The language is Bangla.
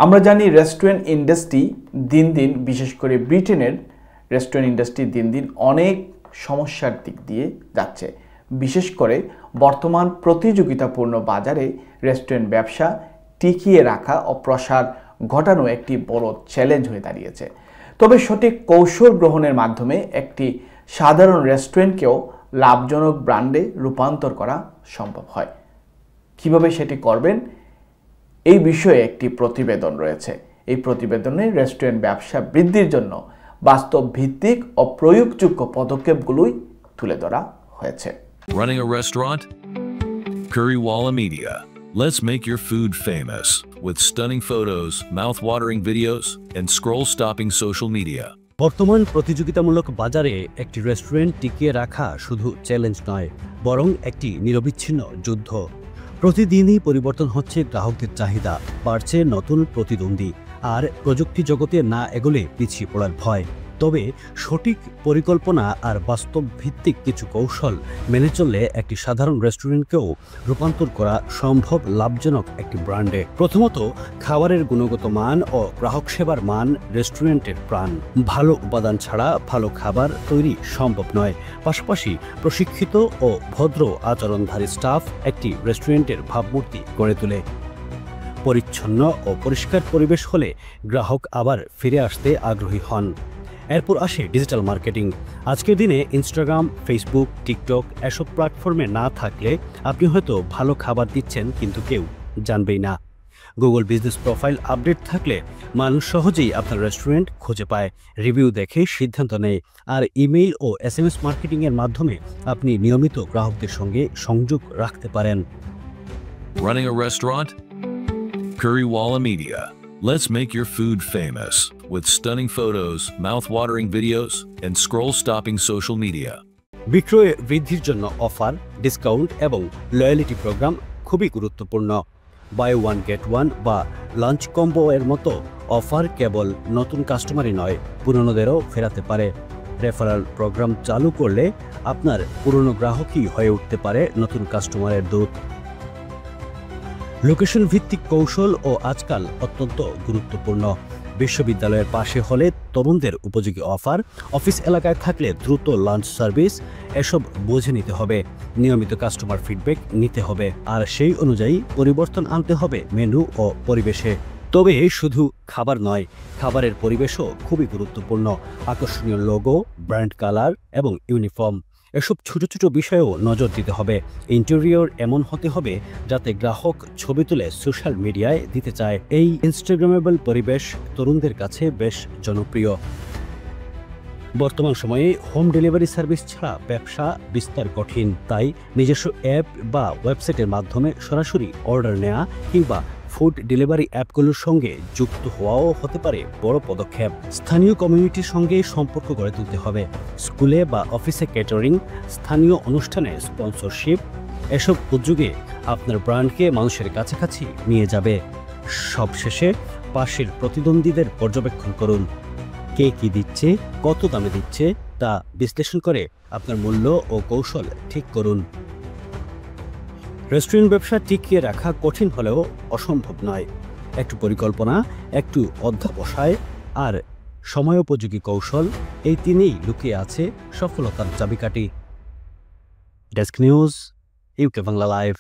আমরা জানি রেস্টুরেন্ট ইন্ডাস্ট্রি দিন দিন, বিশেষ করে ব্রিটেনের রেস্টুরেন্ট ইন্ডাস্ট্রি দিন দিন অনেক সমস্যার দিক দিয়ে যাচ্ছে। বিশেষ করে বর্তমান প্রতিযোগিতাপূর্ণ বাজারে রেস্টুরেন্ট ব্যবসা টিকিয়ে রাখা ও প্রসার ঘটানো একটি বড় চ্যালেঞ্জ হয়ে দাঁড়িয়েছে। তবে সঠিক কৌশল গ্রহণের মাধ্যমে একটি সাধারণ রেস্টুরেন্টকেও লাভজনক ব্র্যান্ডে রূপান্তর করা সম্ভব হয়। কিভাবে সেটি করবেন এই বিষয়ে একটি প্রতিবেদন রয়েছে। এই প্রতিবেদনে রেস্টুরেন্ট ব্যবসা বৃদ্ধির জন্য বাস্তব ভিত্তিক ও প্রয়োগযোগ্য পদক্ষেপগুলোই তুলে ধরা হয়েছে। Running a restaurant? Currywalla Media. Let's make your food famous with stunning photos, mouth-watering videos, and scroll-stopping social media. বর্তমান প্রতিযোগিতামূলক বাজারে একটি রেস্টুরেন্ট টিকিয়ে রাখা শুধু চ্যালেঞ্জ নয়, বরং একটি নিরবিচ্ছিন্ন যুদ্ধ। প্রতিদিনই পরিবর্তন হচ্ছে গ্রাহকদের চাহিদা, বাড়ছে নতুন প্রতিদ্বন্দ্বী, আর প্রযুক্তি জগতে না এগোলে পিছিয়ে পড়ার ভয়। তবে সঠিক পরিকল্পনা আর বাস্তব ভিত্তিক কিছু কৌশল মেনে চললে একটি সাধারণ রেস্টুরেন্টকেও রূপান্তর করা সম্ভব লাভজনক একটি ব্র্যান্ডে। প্রথমত, খাবারের গুণগত মান ও গ্রাহক সেবার মান রেস্টুরেন্টের প্রাণ। ভালো উপাদান ছাড়া ভালো খাবার তৈরি সম্ভব নয়। পাশাপাশি প্রশিক্ষিত ও ভদ্র আচরণধারী স্টাফ একটি রেস্টুরেন্টের ভাবমূর্তি গড়ে তোলে। পরিচ্ছন্ন ও পরিষ্কার পরিবেশ হলে গ্রাহক আবার ফিরে আসতে আগ্রহী হন। এরপর আসে ডিজিটাল মার্কেটিং। আজকের দিনে ইনস্টাগ্রাম, ফেসবুক, টিকটক এসব প্ল্যাটফর্মে না থাকলে আপনি হয়তো ভালো খাবার দিচ্ছেন, কিন্তু কেউ জানবেই না। গুগল বিজনেস প্রোফাইল আপডেট থাকলে মানুষ সহজেই আপনার রেস্টুরেন্ট খুঁজে পায়, রিভিউ দেখে সিদ্ধান্ত নেয়। আর ইমেইল ও SMS মার্কেটিংয়ের মাধ্যমে আপনি নিয়মিত গ্রাহকদের সঙ্গে সংযোগ রাখতে পারেন। Running a restaurant? Currywalla Media. Let's make your food famous with stunning photos, mouth-watering videos, and scroll-stopping social media. বিক্রয় বৃদ্ধির জন্য অফার, ডিসকাউন্ট এবং লয়্যালিটি প্রোগ্রাম খুবই গুরুত্বপূর্ণ। বাই ওয়ান গেট ওয়ান বা লাঞ্চ কম্বো এর মতো অফার কেবল নতুন কাস্টমারই নয়, পুরনোদেরও ফেরাতে পারে। রেফারেল প্রোগ্রাম চালু করলে আপনার পুরনো গ্রাহকই হয়ে উঠতে পারে নতুন কাস্টমারের দূত। লোকেশন ভিত্তিক কৌশল ও আজকাল অত্যন্ত গুরুত্বপূর্ণ। বিশ্ববিদ্যালয়ের পাশে হলে তরুণদের উপযোগী অফার, অফিস এলাকায় থাকলে দ্রুত লাঞ্চ সার্ভিস, এসব বুঝে নিতে হবে। নিয়মিত কাস্টমার ফিডব্যাক নিতে হবে, আর সেই অনুযায়ী পরিবর্তন আনতে হবে মেনু ও পরিবেশে। তবে শুধু খাবার নয়, খাবারের পরিবেশও খুবই গুরুত্বপূর্ণ। আকর্ষণীয় লোগো, ব্র্যান্ড কালার এবং ইউনিফর্ম, এসব ছোট ছোট বিষয়েও নজর দিতে হবে। ইন্টেরিয়র এমন হতে হবে যাতে গ্রাহক ছবি তুলে সোশ্যাল মিডিয়ায় দিতে চায়। এই ইনস্টাগ্রামেবল পরিবেশ তরুণদের কাছে বেশ জনপ্রিয়। বর্তমান সময়ে হোম ডেলিভারি সার্ভিস ছাড়া ব্যবসা বিস্তার কঠিন। তাই নিজস্ব অ্যাপ বা ওয়েবসাইটের মাধ্যমে সরাসরি অর্ডার নেওয়া কিংবা ফুড ডেলিভারি অ্যাপগুলোর সঙ্গে যুক্ত হওয়াও হতে পারে বড় পদক্ষেপ। স্থানীয় কমিউনিটির সঙ্গে সম্পর্ক গড়ে তুলতে হবে। স্কুলে বা অফিসে ক্যাটারিং, স্থানীয় অনুষ্ঠানে স্পন্সরশিপ, এসব উদ্যোগে আপনার ব্র্যান্ডকে মানুষের কাছাকাছি নিয়ে যাবে। সবশেষে পাশের প্রতিদ্বন্দ্বীদের পর্যবেক্ষণ করুন। কে কি দিচ্ছে, কত দামে দিচ্ছে তা বিশ্লেষণ করে আপনার মূল্য ও কৌশল ঠিক করুন। রেস্টুরেন্ট ব্যবসা টিকিয়ে রাখা কঠিন হলেও অসম্ভব নয়। একটু পরিকল্পনা, একটু অধ্যবসায় আর সময়োপযোগী কৌশল, এই তিনেই লুকিয়ে আছে সফলতার চাবিকাঠি। Desk news, UK Bangla live.